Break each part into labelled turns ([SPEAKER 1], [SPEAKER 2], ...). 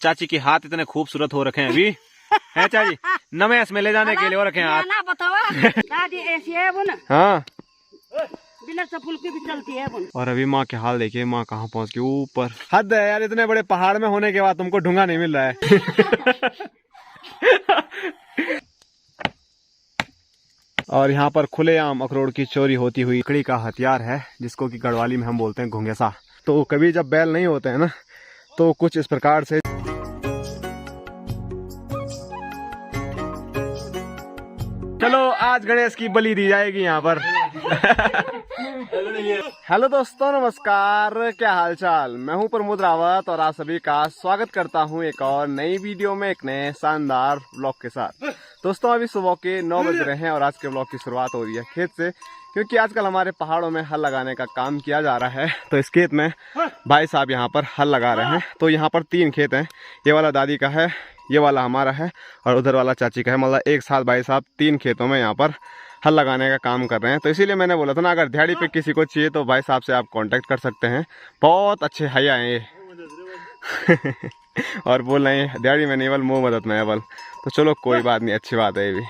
[SPEAKER 1] चाची के हाथ इतने खूबसूरत हो रखे हैं अभी है चाची, नमेस में ले जाने के लिए हो रखे हैं हाथ।
[SPEAKER 2] दादी ऐसी है वो ना,
[SPEAKER 1] हाँ
[SPEAKER 2] बिना चप्पल की भी चलती है वो।
[SPEAKER 1] और अभी माँ के हाल देखिए, माँ कहाँ पहुँच गई ऊपर। हद है यार, इतने बड़े पहाड़ में होने के बाद तुमको ढूंगा नहीं मिल रहा है। और यहाँ पर खुलेआम अखरोट की चोरी होती हुई लकड़ी का हथियार है, जिसको कि गढ़वाली में हम बोलते हैं घुंघेसा। तो कभी जब बैल नहीं होते हैं ना, तो कुछ इस प्रकार से। चलो आज गणेश की बलि दी जाएगी यहाँ पर। हेलो दोस्तों, नमस्कार, क्या हाल चाल। मैं हूँ प्रमोद रावत और आप सभी का स्वागत करता हूँ एक और नई वीडियो में, एक नए शानदार ब्लॉग के साथ। दोस्तों अभी सुबह के 9 बज रहे हैं और आज के ब्लॉग की शुरुआत हो रही है खेत से, क्योंकि आजकल हमारे पहाड़ों में हल लगाने का काम किया जा रहा है। तो इस खेत में भाई साहब यहाँ पर हल लगा रहे हैं। तो यहाँ पर 3 खेत हैं, ये वाला दादी का है, ये वाला हमारा है और उधर वाला चाची का है। मतलब एक साथ भाई साहब 3 खेतों में यहाँ पर हल लगाने का काम कर रहे हैं। तो इसीलिए मैंने बोला था ना, अगर दिहाड़ी पे किसी को चाहिए तो भाई साहब से आप कांटेक्ट कर सकते हैं। बहुत अच्छे हैया हैं ये। और बोल रहे हैं दिहाड़ी में नहीं बल, मुँह मदद में है बल। तो चलो कोई बात नहीं, अच्छी बात है ये भी।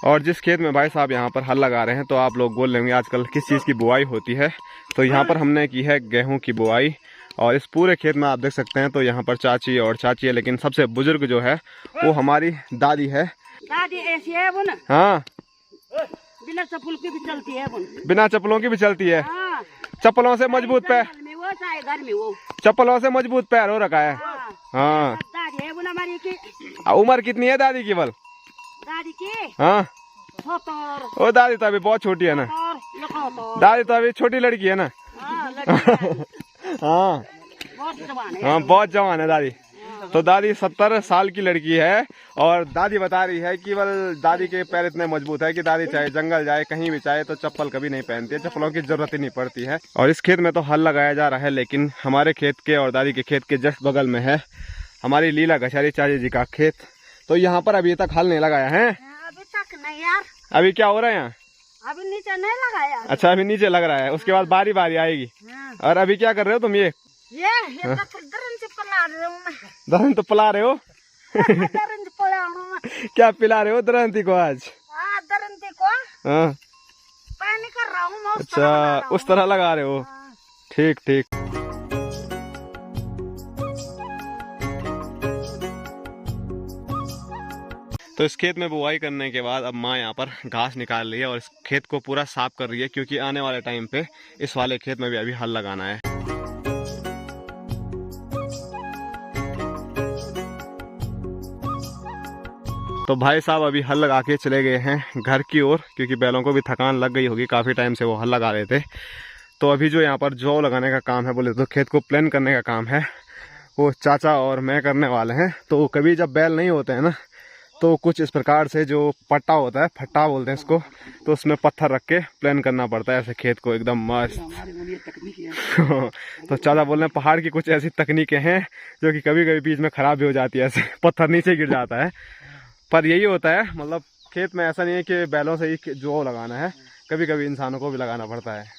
[SPEAKER 1] और जिस खेत में भाई साहब यहाँ पर हल लगा रहे हैं, तो आप लोग बोल लेंगे आजकल किस चीज़ की बुआई होती है। तो यहाँ पर हमने की है गेहूं की बुआई। और इस पूरे खेत में आप देख सकते हैं, तो यहाँ पर चाची और चाची है, लेकिन सबसे बुजुर्ग जो है वो हमारी दादी है।
[SPEAKER 2] दादी ऐसी है वो ना,
[SPEAKER 1] हाँ
[SPEAKER 2] बिना चप्पल की भी चलती है वो।
[SPEAKER 1] बिना चप्पलों की भी चलती है।
[SPEAKER 2] हाँ।
[SPEAKER 1] चप्पलों से मजबूत पैर,
[SPEAKER 2] वो चाहे घर में वो,
[SPEAKER 1] चप्पलों से मजबूत पैर हो रखा है। हाँ
[SPEAKER 2] दादी है वो ना हमारी की।
[SPEAKER 1] उम्र कितनी है दादी की बल?
[SPEAKER 2] दादी की
[SPEAKER 1] हाँ ओ दादी तो अभी बहुत छोटी है ना, दादी तो अभी छोटी लड़की है ना। हाँ हाँ बहुत जवान है दादी। तो दादी 70 साल की लड़की है और दादी बता रही है कि बल दादी के पैर इतने मजबूत है कि दादी चाहे जंगल जाए कहीं भी चाहे तो चप्पल कभी नहीं पहनती है, चप्पलों की जरूरत ही नहीं पड़ती है। और इस खेत में तो हल लगाया जा रहा है, लेकिन हमारे खेत के और दादी के खेत के जस्ट बगल में है हमारी लीला घसारी चाची जी का खेत। तो यहाँ पर अभी तक हल नहीं लगाया है।
[SPEAKER 2] अभी तक नहीं यार।
[SPEAKER 1] अभी क्या हो रहा है यहाँ?
[SPEAKER 2] अभी नीचे नहीं लगाया।
[SPEAKER 1] अच्छा अभी नीचे लग रहा है, उसके बाद बारी बारी आएगी। और अभी क्या कर रहे हो तुम? ये
[SPEAKER 2] दरन से पला रहे हो मैं।
[SPEAKER 1] दरन तो पिला रहे हो?
[SPEAKER 2] दरन से पला रहा हूं मैं।
[SPEAKER 1] क्या पिला रहे हो दरंती को आज?
[SPEAKER 2] हाँ दरंती को।
[SPEAKER 1] हाँ
[SPEAKER 2] पानी कर रहा हूँ मैं।
[SPEAKER 1] अच्छा उस तरह लगा रहे हो, ठीक ठीक। तो इस खेत में बुआई करने के बाद अब माँ यहाँ पर घास निकाल रही है और इस खेत को पूरा साफ कर रही है, क्योंकि आने वाले टाइम पे इस वाले खेत में भी अभी हल लगाना है। तो भाई साहब अभी हल लगा के चले गए हैं घर की ओर, क्योंकि बैलों को भी थकान लग गई होगी, काफ़ी टाइम से वो हल लगा रहे थे। तो अभी जो यहाँ पर जौ लगाने का काम है, बोले तो खेत को प्लान करने का काम है, वो चाचा और मैं करने वाले हैं। तो कभी जब बैल नहीं होते हैं ना, तो कुछ इस प्रकार से जो पट्टा होता है, फट्टा बोलते हैं इसको, तो उसमें पत्थर रख के प्लान करना पड़ता है ऐसे खेत को एकदम मस्त। तो चाचा बोल रहे हैं पहाड़ की कुछ ऐसी तकनीकें हैं जो कि कभी कभी बीच में खराब भी हो जाती है, ऐसे पत्थर नीचे गिर जाता है। पर यही होता है, मतलब खेत में ऐसा नहीं है कि बैलों से ही जो लगाना है, कभी कभी इंसानों को भी लगाना पड़ता है।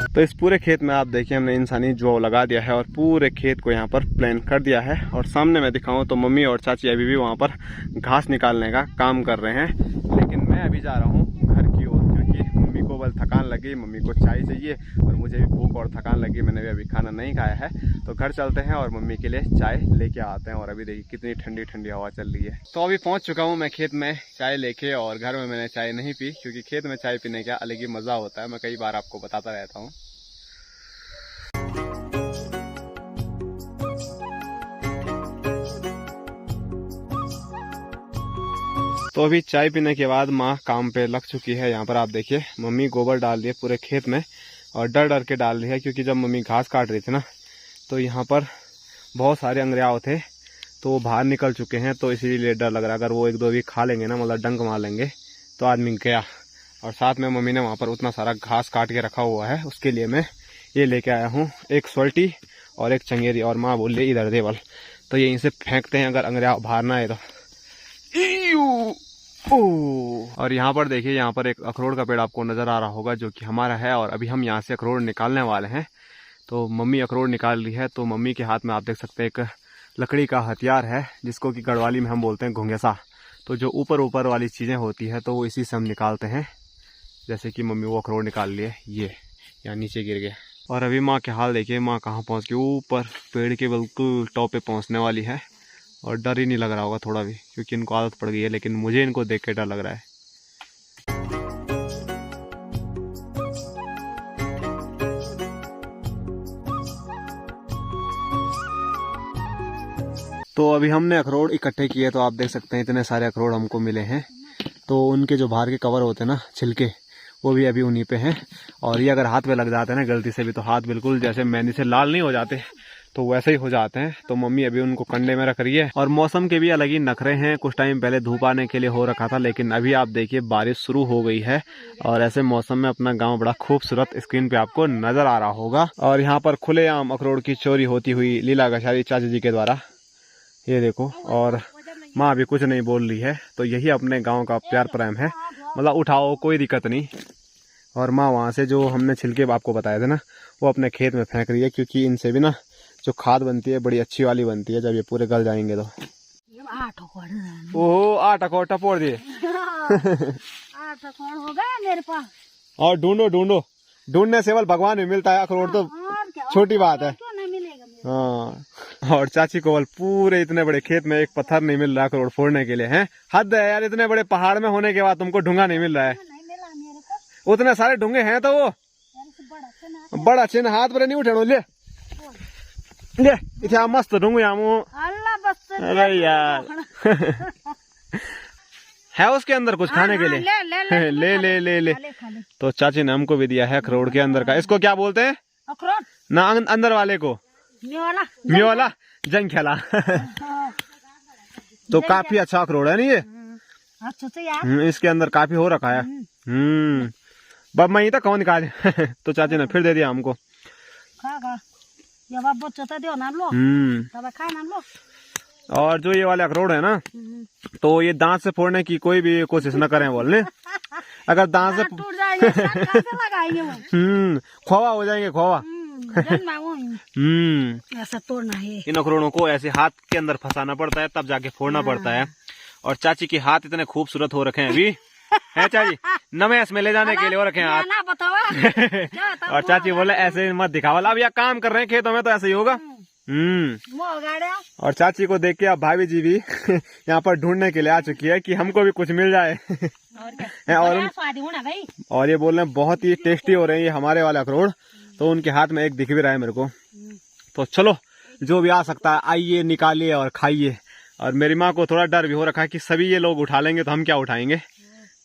[SPEAKER 1] तो इस पूरे खेत में आप देखिए हमने इंसानी जौ लगा दिया है और पूरे खेत को यहाँ पर प्लान कर दिया है। और सामने मैं दिखाऊं तो मम्मी और चाची अभी भी वहाँ पर घास निकालने का काम कर रहे हैं, लेकिन मैं अभी जा रहा हूँ घर की ओर, क्योंकि मम्मी को बल थकान लगी, मम्मी को चाय चाहिए और मुझे भी भूख और थकान लगी, मैंने भी अभी खाना नहीं खाया है। तो घर चलते हैं और मम्मी के लिए चाय लेके आते हैं। और अभी देखिए कितनी ठंडी ठंडी हवा चल रही है। तो अभी पहुँच चुका हूँ मैं खेत में चाय लेके, और घर में मैंने चाय नहीं पी, क्योंकि खेत में चाय पीने का अलग ही मज़ा होता है, मैं कई बार आपको बताता रहता हूँ। तो अभी चाय पीने के बाद माँ काम पे लग चुकी है। यहाँ पर आप देखिए मम्मी गोबर डाल रही है पूरे खेत में, और डर डर के डाल रही है क्योंकि जब मम्मी घास काट रही थी ना तो यहाँ पर बहुत सारे अंगरियाव थे तो वो बाहर निकल चुके हैं, तो इसीलिए डर लग रहा है अगर वो एक दो भी खा लेंगे ना, मतलब डंक मार लेंगे तो आदमी गया। और साथ में मम्मी ने वहाँ पर उतना सारा घास काट के रखा हुआ है, उसके लिए मैं ये लेके आया हूँ, एक सोल्टी और एक चंगेरी। और माँ बोल रही इधर देवल, तो यहीं से फेंकते हैं अगर अंगरियाव बाहर ना आए तो। और यहाँ पर देखिए, यहाँ पर एक अखरोट का पेड़ आपको नजर आ रहा होगा जो कि हमारा है, और अभी हम यहाँ से अखरोट निकालने वाले हैं। तो मम्मी अखरोट निकाल रही है, तो मम्मी के हाथ में आप देख सकते हैं एक लकड़ी का हथियार है जिसको कि गढ़वाली में हम बोलते हैं घुंघेसा। तो जो ऊपर ऊपर वाली चीज़ें होती है तो वो इसी से हम निकालते हैं। जैसे कि मम्मी वो अखरोट निकाल लिए, ये यहाँ नीचे गिर गया। और अभी माँ के हाल देखिए, माँ कहाँ पहुँच गई, ऊपर पेड़ के बिल्कुल टॉप पे पहुँचने वाली है। और डर ही नहीं लग रहा होगा थोड़ा भी, क्योंकि इनको आदत पड़ गई है, लेकिन मुझे इनको देख के डर लग रहा है। तो अभी हमने अखरोट इकट्ठे किए, तो आप देख सकते हैं इतने सारे अखरोट हमको मिले हैं। तो उनके जो बाहर के कवर होते हैं ना, छिलके, वो भी अभी उन्हीं पे हैं। और ये अगर हाथ पे लग जाते हैं ना गलती से भी, तो हाथ बिल्कुल जैसे मेहंदी से लाल नहीं हो जाते, तो वैसे ही हो जाते हैं। तो मम्मी अभी उनको कंडे में रख रही है। और मौसम के भी अलग ही नखरे हैं। कुछ टाइम पहले धूप आने के लिए हो रखा था, लेकिन अभी आप देखिए बारिश शुरू हो गई है। और ऐसे मौसम में अपना गांव बड़ा खूबसूरत स्क्रीन पे आपको नजर आ रहा होगा। और यहाँ पर खुलेआम अखरोट की चोरी होती हुई लीला गशारी चाची जी के द्वारा, ये देखो। और माँ अभी कुछ नहीं बोल रही है, तो यही अपने गाँव का प्यार प्रेम है, मतलब उठाओ कोई दिक्कत नहीं। और माँ वहाँ से जो हमने छिलके आपको बताए थे ना, वो अपने खेत में फेंक रही है, क्योंकि इनसे भी ना जो खाद बनती है बड़ी अच्छी वाली बनती है जब ये पूरे गल जाएंगे तो। ओहो 8 अखरोट टपोर दिए।
[SPEAKER 2] 8 अखरोट हो गए मेरे पास।
[SPEAKER 1] और ढूंढो, ढूंढने से केवल भगवान भी मिलता है, अखरोट तो छोटी बात है। हाँ, और चाची को पूरे इतने बड़े खेत में एक पत्थर नहीं मिल रहा अखरोट फोड़ने के लिए, हैं? हद है यार, इतने बड़े पहाड़ में होने के बाद तुमको ढूंगा नहीं मिल रहा है। उतने सारे ढूंगे हैं तो वो बड़ा चिन्ह हाथ पर नहीं उठानो, ले इतना मस्त ढूंगू यहाँ। अरे यार है उसके अंदर कुछ खाने के लिए? ले ले ले ले। तो चाची ने हमको भी दिया है अखरोट के अंदर का। इसको क्या बोलते हैं?
[SPEAKER 2] अखरोट
[SPEAKER 1] ना अंदर वाले को म्योला जंग खेला। तो काफी अच्छा अखरोट है नहीं ये?
[SPEAKER 2] अच्छा तो यार
[SPEAKER 1] इसके अंदर काफी हो रखा है। बब मैं तो कौन निकाल। तो चाची ने फिर दे दिया हमको। और जो ये वाले अखरोट है ना, तो ये दांत से फोड़ने की कोई भी कोशिश न करें बोलने। अगर दांत से
[SPEAKER 2] टूट जाएंगे
[SPEAKER 1] खोवा हो जाएंगे, खोवा।
[SPEAKER 2] ऐसा तोड़ना है।
[SPEAKER 1] इन अखरोटों को ऐसे हाथ के अंदर फंसाना पड़ता है, तब जाके फोड़ना पड़ता है। और चाची के हाथ इतने खूबसूरत हो रखे हैं अभी, है चाची? नमेस में ले जाने के लिए हो रखे हैं हाथ। और चाची बोले ऐसे मत दिखावा, अब यह काम कर रहे हैं खेतों में तो ऐसे ही होगा। और चाची को देख के अब भाभी जी भी यहाँ पर ढूंढने के लिए आ चुकी है कि हमको भी कुछ मिल जाए। और ये बोल रहे हैं बहुत ही टेस्टी हो रहे हैं ये हमारे वाले अखरोट। तो उनके हाथ में एक दिख भी रहा है मेरे को। तो चलो, जो भी आ सकता है आइए, निकालिए और खाइए। और मेरी माँ को थोड़ा डर भी हो रखा है कि सभी ये लोग उठा लेंगे तो हम क्या उठाएंगे।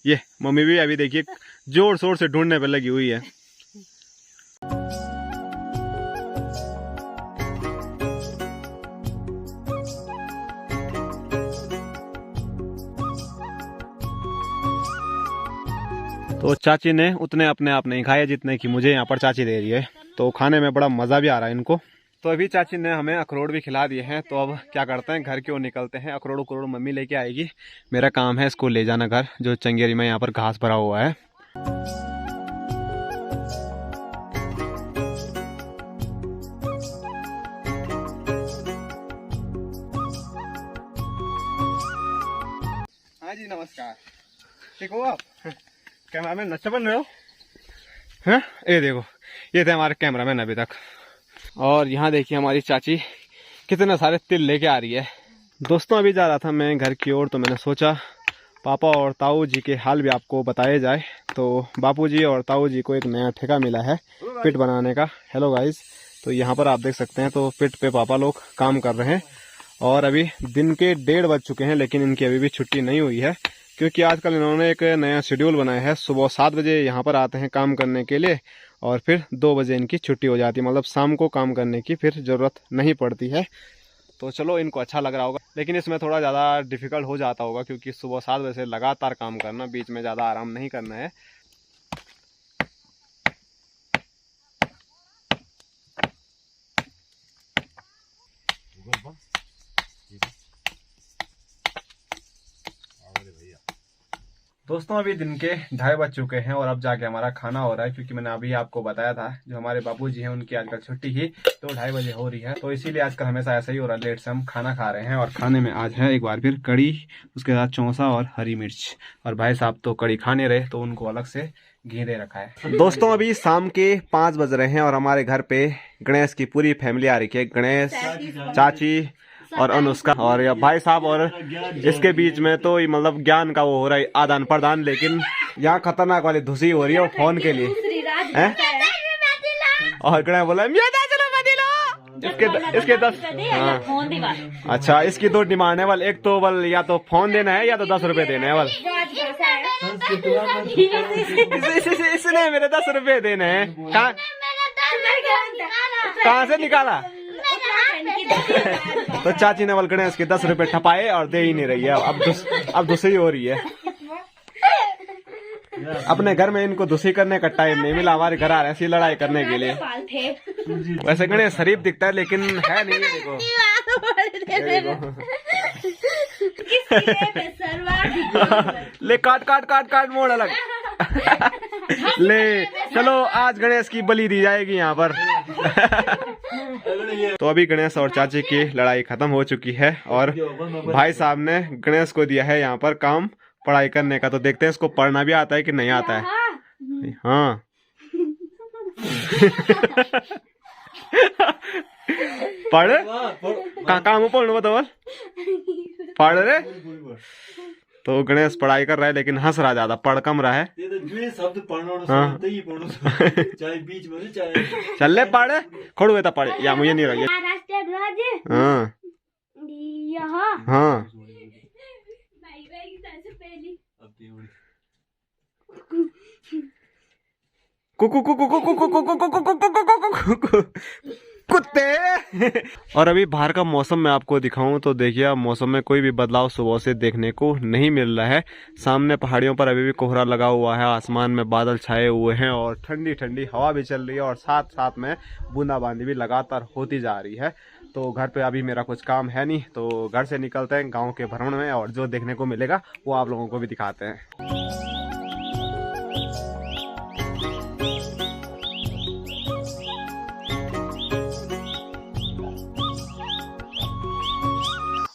[SPEAKER 1] ये मम्मी भी अभी देखिए जोर शोर से ढूंढने पे लगी हुई है। तो चाची ने उतने अपने आप नहीं खाए जितने कि मुझे यहाँ पर चाची दे रही है, तो खाने में बड़ा मजा भी आ रहा है इनको। तो अभी चाची ने हमें अखरोट भी खिला दिए हैं, तो अब क्या करते हैं, घर की ओर निकलते हैं। अखरोट मम्मी लेके आएगी, मेरा काम है इसको ले जाना घर, जो चंगेरी में यहाँ पर घास भरा हुआ है। हाँ जी नमस्कार, ठीक हो आप? कैमरामैन अच्छा बन रहे हो? हैं? ये देखो, ये थे हमारे कैमरामैन अभी तक। और यहाँ देखिए हमारी चाची कितने सारे तिल लेके आ रही है। दोस्तों अभी जा रहा था मैं घर की ओर, तो मैंने सोचा पापा और ताऊ जी के हाल भी आपको बताया जाए। तो बापू जी और ताऊ जी को एक नया ठेका मिला है पिट बनाने का। हेलो गाइस, तो यहाँ पर आप देख सकते हैं, तो पिट पे पापा लोग काम कर रहे हैं। और अभी दिन के 1:30 बज चुके हैं, लेकिन इनकी अभी भी छुट्टी नहीं हुई है, क्योंकि आजकल इन्होंने एक नया शेड्यूल बनाया है। सुबह 7 बजे यहाँ पर आते हैं काम करने के लिए और फिर 2 बजे इनकी छुट्टी हो जाती है, मतलब शाम को काम करने की फिर ज़रूरत नहीं पड़ती है। तो चलो, इनको अच्छा लग रहा होगा, लेकिन इसमें थोड़ा ज़्यादा डिफ़िकल्ट हो जाता होगा क्योंकि सुबह 7 बजे से लगातार काम करना, बीच में ज़्यादा आराम नहीं करना है। दोस्तों, अभी दिन के 2:30 बज चुके हैं और अब जाके हमारा खाना हो रहा है, क्योंकि मैंने अभी आपको बताया था जो हमारे बाबूजी हैं उनकी आजकल छुट्टी ही तो 2:30 बजे हो रही है। तो इसीलिए आजकल हमेशा ऐसा ही हो रहा है, लेट से हम खाना खा रहे हैं। और खाने में आज है एक बार फिर कड़ी, उसके साथ चौंसा और हरी मिर्च। और भाई साहब तो कड़ी खा नहीं रहे तो उनको अलग से घी दे रखा है। दोस्तों, अभी शाम के 5 बज रहे हैं और हमारे घर पे गणेश की पूरी फैमिली आ रही है। गणेश, चाची और अनुष्का और या भाई साहब, और इसके बीच में तो मतलब ज्ञान का वो हो रहा है आदान प्रदान। लेकिन यहाँ खतरनाक वाली धुसी हो रही है वो फोन के लिए है? और गणेश बोला इसके 10। हाँ, अच्छा, इसकी 2 डिमांड है। एक तो बल या तो फोन देना है या तो 10 रुपए देना है। बल इसने मेरे 10 रुपए देने हैं। कहाँ से निकाला? तो चाची ने बल गणेश के 10 रुपए ठपाए और दे ही नहीं रही है। अब दूसरी हो रही है। अपने घर में इनको दूसरी करने का टाइम नहीं मिला, हमारे घर आ रहे ऐसी लड़ाई करने के लिए। वैसे गणेश शरीफ दिखता है लेकिन है नहीं है। देखो ले काट मोड़ अलग। ले चलो, आज गणेश की बलि दी जाएगी यहाँ पर। तो अभी गणेश और चाची की लड़ाई खत्म हो चुकी है और भाई साहब ने गणेश को दिया है यहाँ पर काम पढ़ाई करने का। तो देखते हैं इसको पढ़ना भी आता है कि नहीं आता है। हाँ पढ़ काम पढ़ना बताओ, पढ़ रहे। तो गणेश पढ़ाई कर रहा है लेकिन हंस रहा, ज्यादा पढ़ कम रहा है। हाँ। चल ले पढ़, खोड़ू था पढ़ या मुझे नहीं रही। हाँ हाँ, कुत्ते। और अभी बाहर का मौसम मैं आपको दिखाऊं तो देखिए, मौसम में कोई भी बदलाव सुबह से देखने को नहीं मिल रहा है। सामने पहाड़ियों पर अभी भी कोहरा लगा हुआ है, आसमान में बादल छाए हुए हैं और ठंडी ठंडी हवा भी चल रही है और साथ साथ में बूंदाबांदी भी लगातार होती जा रही है। तो घर पे अभी मेरा कुछ काम है नहीं, तो घर से निकलते हैं गाँव के भ्रमण में और जो देखने को मिलेगा वो आप लोगों को भी दिखाते हैं।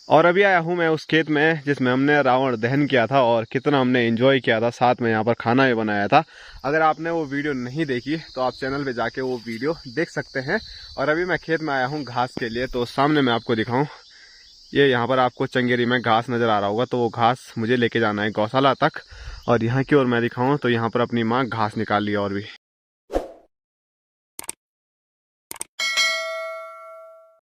[SPEAKER 1] और अभी आया हूँ मैं उस खेत में जिसमें हमने रावण दहन किया था और कितना हमने एंजॉय किया था, साथ में यहाँ पर खाना भी बनाया था। अगर आपने वो वीडियो नहीं देखी तो आप चैनल पे जाके वो वीडियो देख सकते हैं। और अभी मैं खेत में आया हूँ घास के लिए, तो सामने मैं आपको दिखाऊं, ये यहाँ पर आपको चंगेरी में घास नज़र आ रहा होगा, तो वो घास मुझे लेके जाना है गौशाला तक। और यहाँ की ओर मैं दिखाऊँ तो यहाँ पर अपनी माँ घास निकाल ली और भी।